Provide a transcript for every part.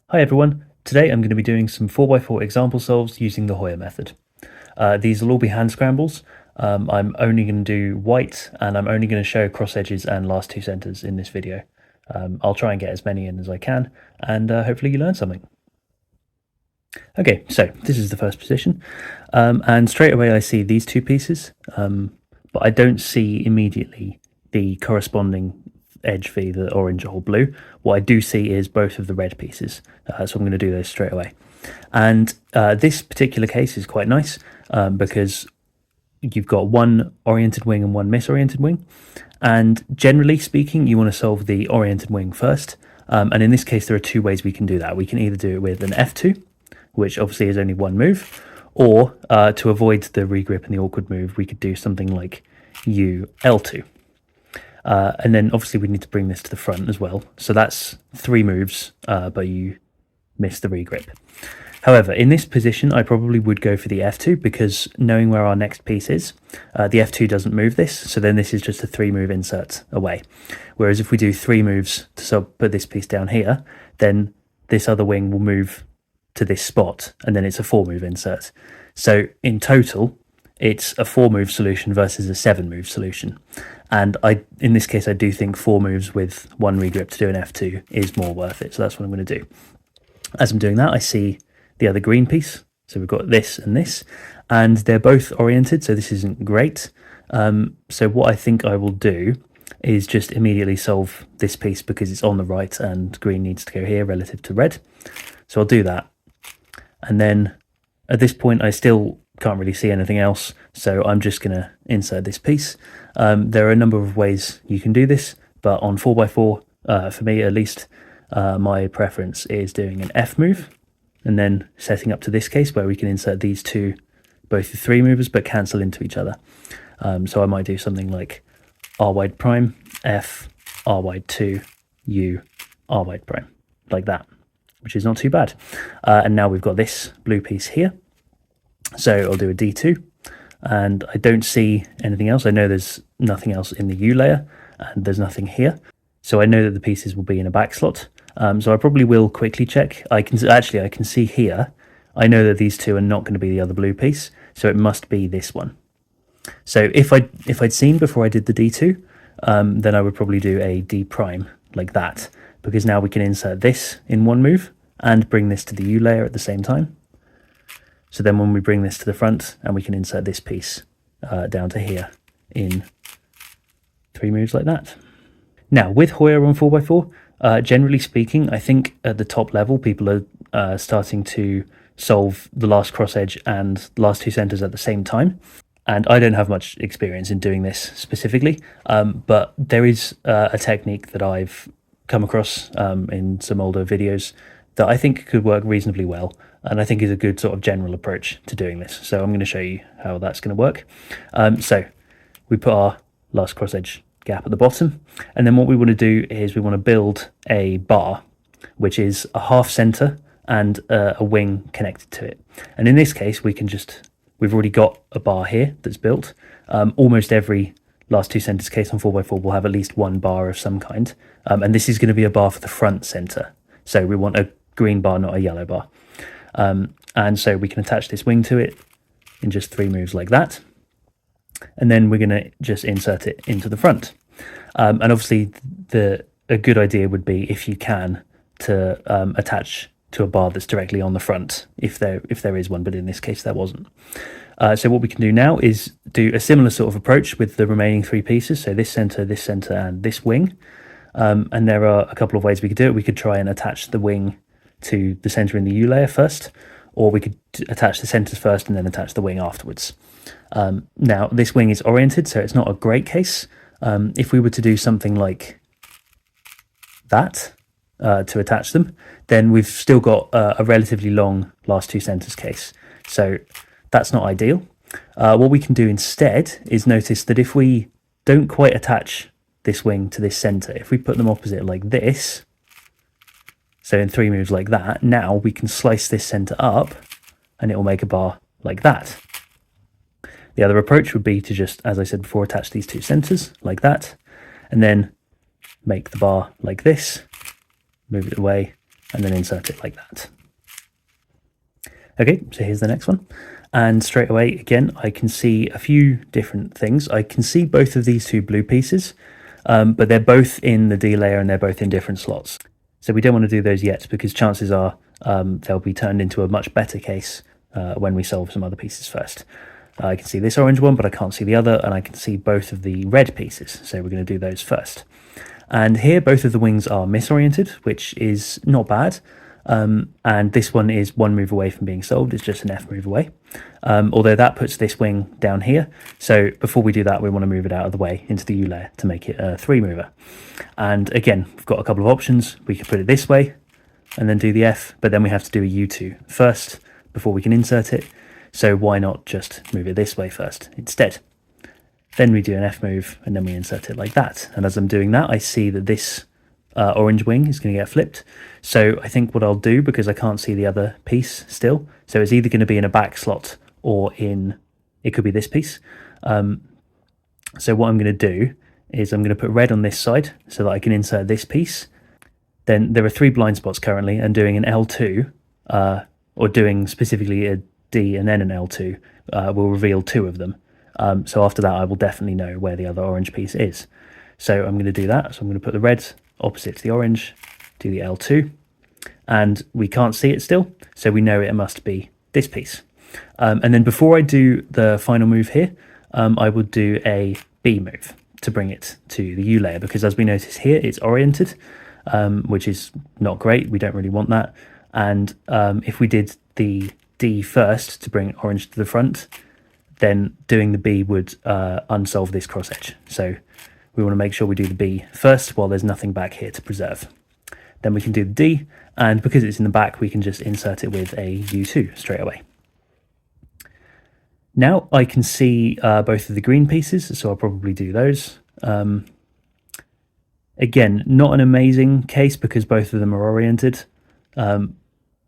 Hi everyone, today I'm going to be doing some 4x4 example solves using the Hoya method. These will all be hand scrambles. I'm only going to do white and I'm only going to show cross edges and last two centers in this video. I'll try and get as many in as I can and hopefully you learn something. Okay, so this is the first position and straight away I see these two pieces, but I don't see immediately the corresponding edge for either orange or blue. What I do see is both of the red pieces, so I'm going to do those straight away. And this particular case is quite nice because you've got one oriented wing and one misoriented wing, and generally speaking you want to solve the oriented wing first, and in this case there are two ways we can do that. We can either do it with an F2, which obviously is only one move, or to avoid the regrip and the awkward move we could do something like U L2. And then obviously we need to bring this to the front as well. So that's three moves, but you miss the regrip. However, in this position, I probably would go for the F2 because knowing where our next piece is, the F2 doesn't move this. So then this is just a 3-move insert away. Whereas if we do 3 moves to put this piece down here, then this other wing will move to this spot and then it's a 4-move insert. So in total, it's a 4-move solution versus a 7-move solution. And in this case, I do think 4 moves with 1 regrip to do an F2 is more worth it. So that's what I'm going to do. As I'm doing that, I see the other green piece. So we've got this, and they're both oriented, so this isn't great. So what I think I will do is just immediately solve this piece because it's on the right and green needs to go here relative to red. So I'll do that. And then at this point, I still can't really see anything else, so I'm just going to insert this piece. There are a number of ways you can do this, but on 4x4, for me at least, my preference is doing an F move and then setting up to this case where we can insert these two, both the 3 movers, but cancel into each other. So I might do something like R wide prime, F, R wide 2, U, R wide prime, like that, which is not too bad. And now we've got this blue piece here. So I'll do a D2, and I don't see anything else. I know there's nothing else in the U layer, and there's nothing here. So I know that the pieces will be in a back slot. So I probably will quickly check. I can see here, I know that these two are not going to be the other blue piece, so it must be this one. So if I'd seen before I did the D2, then I would probably do a D prime like that, because now we can insert this in one move and bring this to the U layer at the same time. So then when we bring this to the front, and we can insert this piece down to here in 3 moves like that. Now, with Hoya on 4x4, generally speaking, I think at the top level, people are starting to solve the last cross edge and last two centers at the same time. And I don't have much experience in doing this specifically, but there is a technique that I've come across in some older videos that I think could work reasonably well, and I think is a good sort of general approach to doing this. So I'm going to show you how that's going to work. So we put our last cross edge gap at the bottom, and then what we want to do is we want to build a bar, which is a half center and a wing connected to it. And in this case, we've already got a bar here that's built. Almost every last two centers case on 4x4 will have at least one bar of some kind, and this is going to be a bar for the front center. So we want a green bar, not a yellow bar. And so we can attach this wing to it in just 3 moves like that. And then we're going to just insert it into the front. And obviously a good idea would be, if you can, to attach to a bar that's directly on the front, if there is one, but in this case there wasn't. So what we can do now is do a similar sort of approach with the remaining 3 pieces. So this center, and this wing. And there are a couple of ways we could do it. We could try and attach the wing to the center in the U layer first, or we could attach the centers first and then attach the wing afterwards. Now this wing is oriented, so it's not a great case. If we were to do something like that to attach them, then we've still got a relatively long last two centers case. So that's not ideal. What we can do instead is notice that if we don't quite attach this wing to this center, if we put them opposite like this, so in 3 moves like that, now we can slice this center up and it will make a bar like that. The other approach would be to just, as I said before, attach these 2 centers like that, and then make the bar like this, move it away, and then insert it like that. Okay, so here's the next one. And straight away, again, I can see a few different things. I can see both of these two blue pieces, but they're both in the D layer and they're both in different slots. So we don't want to do those yet because chances are they'll be turned into a much better case when we solve some other pieces first. I can see this orange one, but I can't see the other, and I can see both of the red pieces. So we're going to do those first. And here, both of the wings are misoriented, which is not bad. And this one is one move away from being solved. It's just an F move away. Although that puts this wing down here. So before we do that, we want to move it out of the way into the U layer to make it a 3-mover. And again, we've got a couple of options. We could put it this way and then do the F, but then we have to do a U2 first before we can insert it. So why not just move it this way first instead? Then we do an F move and then we insert it like that. And as I'm doing that, I see that this orange wing is going to get flipped. So I think what I'll do, because I can't see the other piece still, so it's either going to be in a back slot or it could be this piece. So what I'm going to do is I'm going to put red on this side so that I can insert this piece. Then there are 3 blind spots currently, and doing an L2, or doing specifically a D and then an L2, will reveal 2 of them. So after that, I will definitely know where the other orange piece is. So I'm going to do that. So I'm going to put the red opposite to the orange, do the L2, and we can't see it still, so we know it must be this piece. And then before I do the final move here, I would do a B move to bring it to the U layer, because as we notice here, it's oriented, which is not great. We don't really want that. And if we did the D first to bring orange to the front, then doing the B would unsolve this cross edge. So we want to make sure we do the B first while there's nothing back here to preserve. Then we can do the D, and because it's in the back, we can just insert it with a U2 straight away. Now I can see both of the green pieces, so I'll probably do those. Again, not an amazing case because both of them are oriented.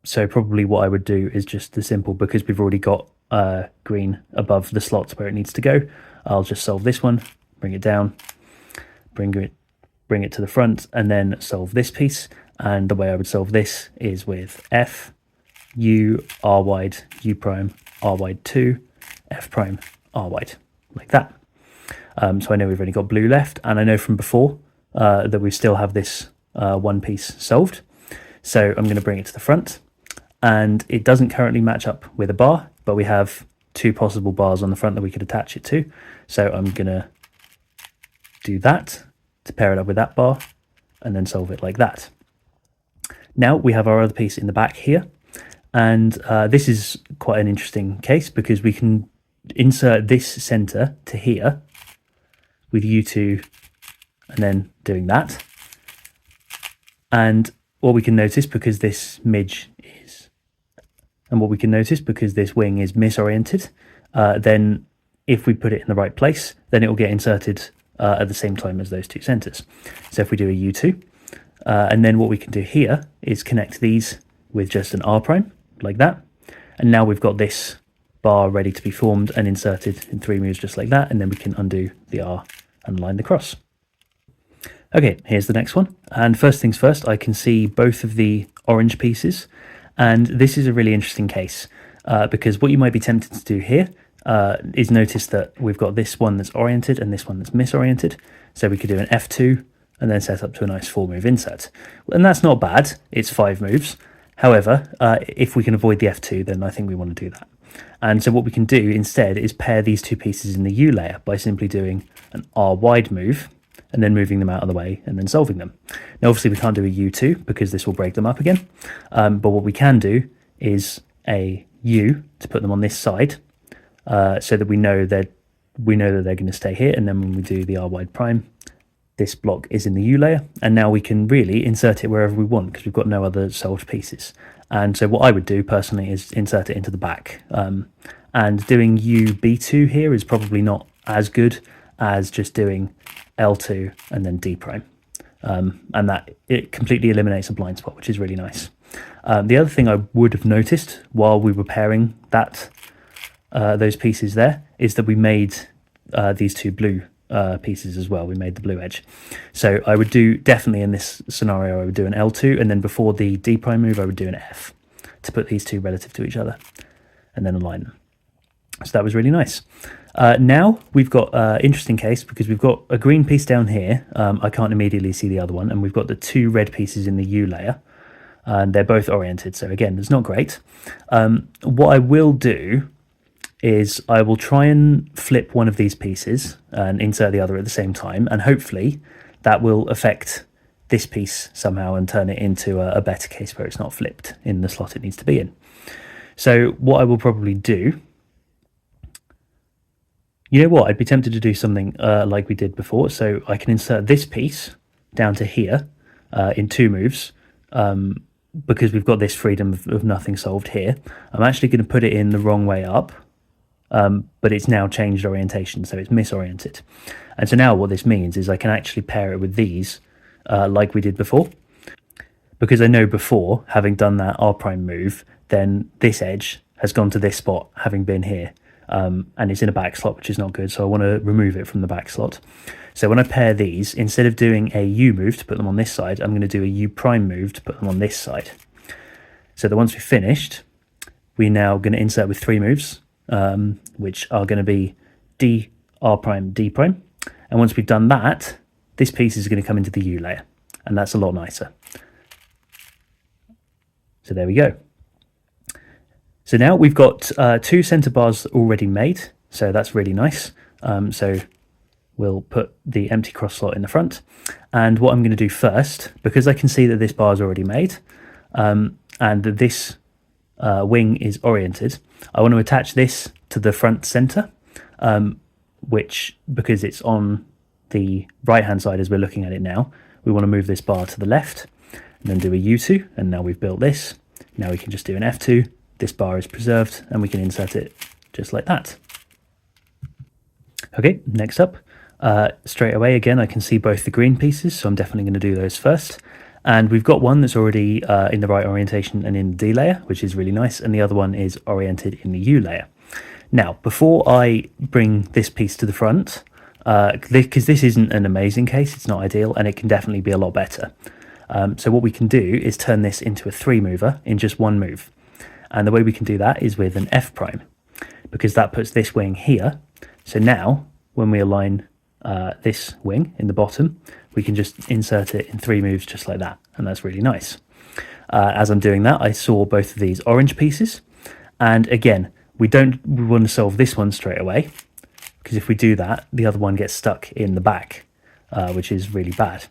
So probably what I would do is just the simple, because we've already got green above the slots where it needs to go. I'll just solve this one, bring it down, bring it to the front, and then solve this piece. And the way I would solve this is with F, U, R wide, U prime, R wide 2, F prime, R wide, like that. So I know we've only got blue left, and I know from before that we still have this one piece solved. So I'm going to bring it to the front, and it doesn't currently match up with a bar, but we have 2 possible bars on the front that we could attach it to. So I'm going to do that to pair it up with that bar and then solve it like that. Now we have our other piece in the back here, and this is quite an interesting case because we can insert this center to here with U2 and then doing that. And what we can notice, because this midge is, and what we can notice because this wing is misoriented, then if we put it in the right place, then it will get inserted at the same time as those 2 centers. So if we do a U2, and then what we can do here is connect these with just an R prime, like that. And now we've got this bar ready to be formed and inserted in 3 moves just like that, and then we can undo the R and line the cross. Okay, here's the next one. And first things first, I can see both of the orange pieces. And this is a really interesting case because what you might be tempted to do here is notice that we've got this one that's oriented and this one that's misoriented. So we could do an F2 and then set up to a nice 4-move insert. And that's not bad, it's 5 moves. However, if we can avoid the F2, then I think we want to do that. And so what we can do instead is pair these 2 pieces in the U layer by simply doing an R wide move and then moving them out of the way and then solving them. Now obviously we can't do a U2 because this will break them up again, but what we can do is a U to put them on this side so that we know that they're going to stay here, and then when we do the R wide prime, this block is in the U layer, and now we can really insert it wherever we want because we've got no other solved pieces. And so what I would do personally is insert it into the back. And doing UB2 here is probably not as good as just doing L2 and then D prime. And that it completely eliminates a blind spot, which is really nice. The other thing I would have noticed while we were pairing those pieces there is that we made these 2 blue pieces as well. We made the blue edge. So I would do, definitely in this scenario, I would do an L2, and then before the D prime move, I would do an F to put these two relative to each other and then align them. So that was really nice. Now we've got interesting case because we've got a green piece down here. I can't immediately see the other one, and we've got the two red pieces in the U layer, and they're both oriented. So again, it's not great. What I will do is I will try and flip one of these pieces and insert the other at the same time, and hopefully that will affect this piece somehow and turn it into a better case where it's not flipped in the slot it needs to be in. So what I will probably do, you know what, I'd be tempted to do something like we did before. So I can insert this piece down to here in two moves, because we've got this freedom of nothing solved here. I'm actually going to put it in the wrong way up, but it's now changed orientation, so it's misoriented. And so now what this means is I can actually pair it with these like we did before, because I know before, having done that R prime move, then this edge has gone to this spot having been here, and it's in a back slot, which is not good, so I want to remove it from the back slot. So when I pair these, instead of doing a U move to put them on this side, I'm going to do a U prime move to put them on this side. So that once we've finished, we're now going to insert with three moves, which are going to be D, R prime, D prime. And once we've done that, this piece is going to come into the U layer, and that's a lot nicer. So there we go. So now we've got two center bars already made, so that's really nice. So we'll put the empty cross slot in the front. And what I'm going to do first, because I can see that this bar is already made, and that this wing is oriented, I want to attach this to the front center, which, because it's on the right hand side as we're looking at it now, we want to move this bar to the left and then do a U2, and now we've built this. Now we can just do an F2, this bar is preserved, and we can insert it just like that. Okay, next up, straight away again I can see both the green pieces, so I'm definitely going to do those first. And we've got one that's already in the right orientation and in the D layer, which is really nice, and the other one is oriented in the U layer. Now, before I bring this piece to the front, because this isn't an amazing case, it's not ideal, and it can definitely be a lot better. So what we can do is turn this into a three mover in just one move. And the way we can do that is with an F prime, because that puts this wing here. So now, when we align this wing in the bottom, we can just insert it in three moves just like that, and that's really nice. As I'm doing that, I saw both of these orange pieces, and again, we want to solve this one straight away, because if we do that, the other one gets stuck in the back, which is really bad.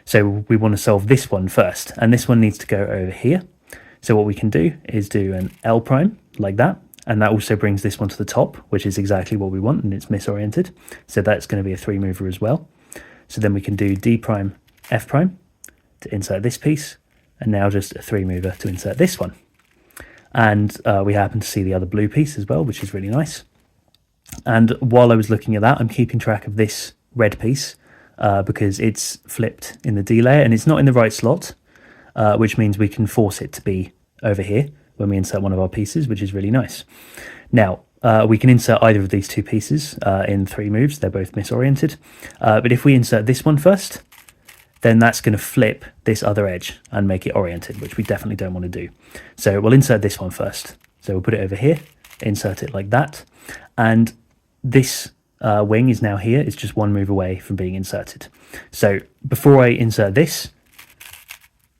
So we want to solve this one first, and this one needs to go over here. So what we can do is do an L prime like that, and that also brings this one to the top, which is exactly what we want, and it's misoriented. So that's going to be a three mover as well. So then we can do D prime, F prime to insert this piece, and now just a three mover to insert this one. And we happen to see the other blue piece as well, which is really nice. And while I was looking at that, I'm keeping track of this red piece because it's flipped in the D layer and it's not in the right slot, which means we can force it to be over here when we insert one of our pieces, which is really nice. Now, we can insert either of these two pieces in three moves. They're both misoriented. But if we insert this one first, then that's going to flip this other edge and make it oriented, which we definitely don't want to do. So we'll insert this one first. So we'll put it over here, insert it like that. And this wing is now here. It's just one move away from being inserted. So before I insert this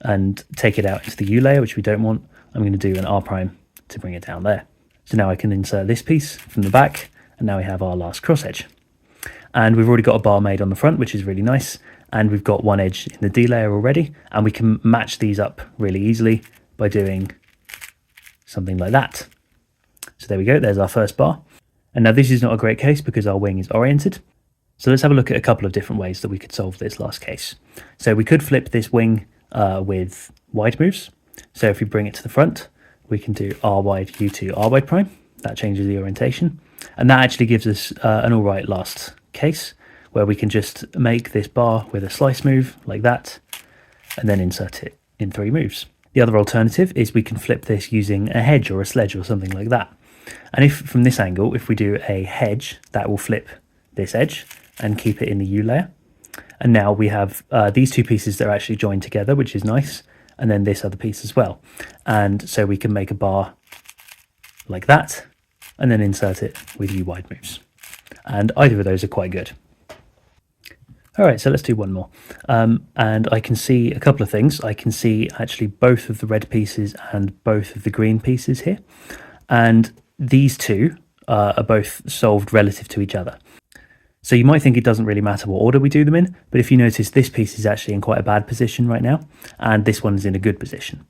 and take it out into the U layer, which we don't want, I'm going to do an R prime to bring it down there. So now I can insert this piece from the back, and now we have our last cross edge. And we've already got a bar made on the front, which is really nice. And we've got one edge in the D layer already, and we can match these up really easily by doing something like that. So there we go, there's our first bar. And now this is not a great case because our wing is oriented. So let's have a look at a couple of different ways that we could solve this last case. So we could flip this wing with wide moves. So if we bring it to the front, we can do R wide, U2, R wide prime. That changes the orientation. And that actually gives us an all right last case where we can just make this bar with a slice move like that and then insert it in three moves. The other alternative is we can flip this using a hedge or a sledge or something like that. And if from this angle, if we do a hedge, that will flip this edge and keep it in the U layer. And now we have these two pieces that are actually joined together, which is nice, and then this other piece as well. And so we can make a bar like that, and then insert it with U wide moves. And either of those are quite good. All right, so let's do one more. And I can see a couple of things. I can see actually both of the red pieces and both of the green pieces here. And these two are both solved relative to each other. So you might think it doesn't really matter what order we do them in, but if you notice, this piece is actually in quite a bad position right now, and this one is in a good position.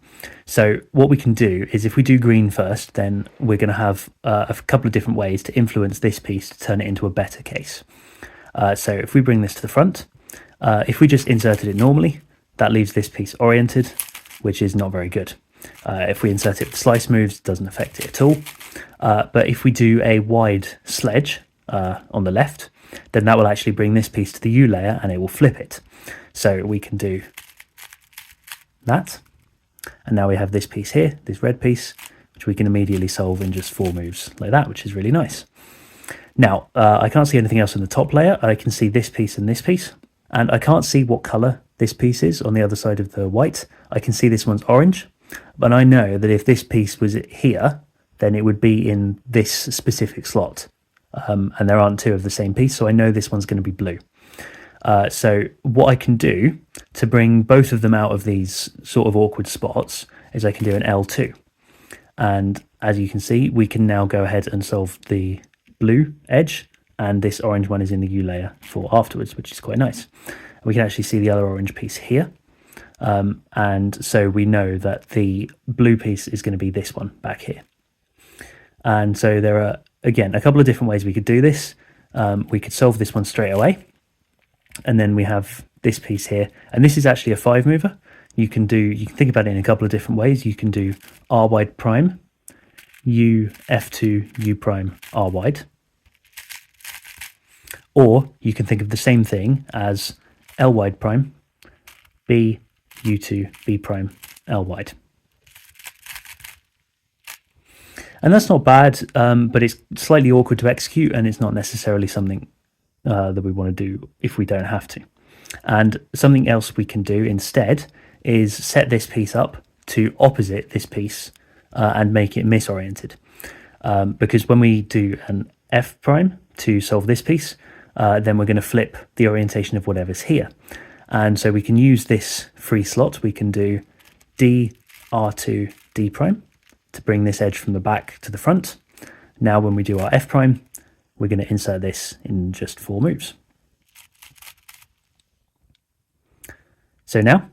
So what we can do is, if we do green first, then we're going to have a couple of different ways to influence this piece to turn it into a better case. So if we bring this to the front, if we just inserted it normally, that leaves this piece oriented, which is not very good. If we insert it with slice moves, it doesn't affect it at all. But if we do a wide sledge on the left, then that will actually bring this piece to the U layer and it will flip it. So we can do that. And now we have this piece here, this red piece, which we can immediately solve in just 4 moves like that, which is really nice. Now, I can't see anything else in the top layer. I can see this piece and this piece. And I can't see what color this piece is on the other side of the white. I can see this one's orange. But I know that if this piece was here, then it would be in this specific slot. And there aren't two of the same piece, so I know this one's going to be blue. So what I can do to bring both of them out of these sort of awkward spots is I can do an L2. And as you can see, we can now go ahead and solve the blue edge, and this orange one is in the U layer for afterwards, which is quite nice. We can actually see the other orange piece here. And so we know that the blue piece is going to be this one back here. And so there are, again, a couple of different ways we could do this. We could solve this one straight away. And then we have this piece here. And this is actually a 5 mover. You can think about it in a couple of different ways. You can do R wide prime, U, F2, U prime, R wide. Or you can think of the same thing as L wide prime, B, U2, B prime, L wide. And that's not bad, but it's slightly awkward to execute, and it's not necessarily something that we want to do if we don't have to. And something else we can do instead is set this piece up to opposite this piece and make it misoriented. Because when we do an F prime to solve this piece, then we're going to flip the orientation of whatever's here. And so we can use this free slot. We can do D, R2, D prime to bring this edge from the back to the front. Now when we do our F prime, we're going to insert this in just 4 moves. So now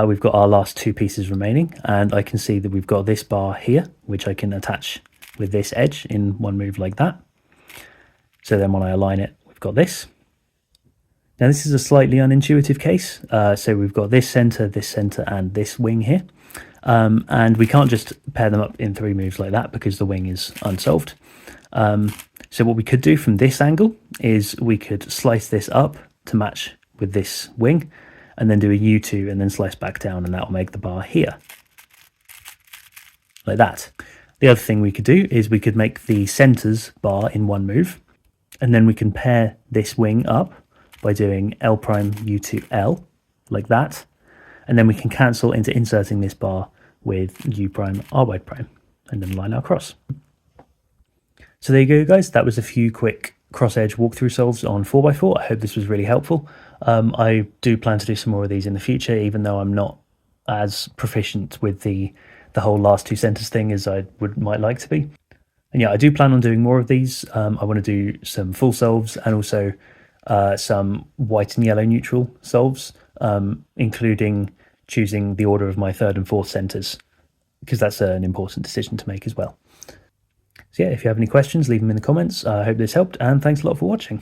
we've got our last 2 pieces remaining, and I can see that we've got this bar here, which I can attach with this edge in 1 move like that. So then when I align it, we've got this. Now this is a slightly unintuitive case. So we've got this center, and this wing here. And we can't just pair them up in 3 moves like that because the wing is unsolved. So what we could do from this angle is we could slice this up to match with this wing, and then do a U2 and then slice back down, and that will make the bar here. Like that. The other thing we could do is we could make the centers bar in 1 move, and then we can pair this wing up by doing L prime U2 L, like that. And then we can cancel into inserting this bar with U prime R wide prime, and then line our cross. So there you go, guys. That was a few quick cross-edge walkthrough solves on 4x4. I hope this was really helpful. I do plan to do some more of these in the future, even though I'm not as proficient with the whole last 2 centers thing as I might like to be. And yeah, I do plan on doing more of these. I want to do some full solves and also some white and yellow neutral solves, including choosing the order of my 3rd and 4th centers, because that's an important decision to make as well. So yeah, if you have any questions, leave them in the comments. I hope this helped, and thanks a lot for watching.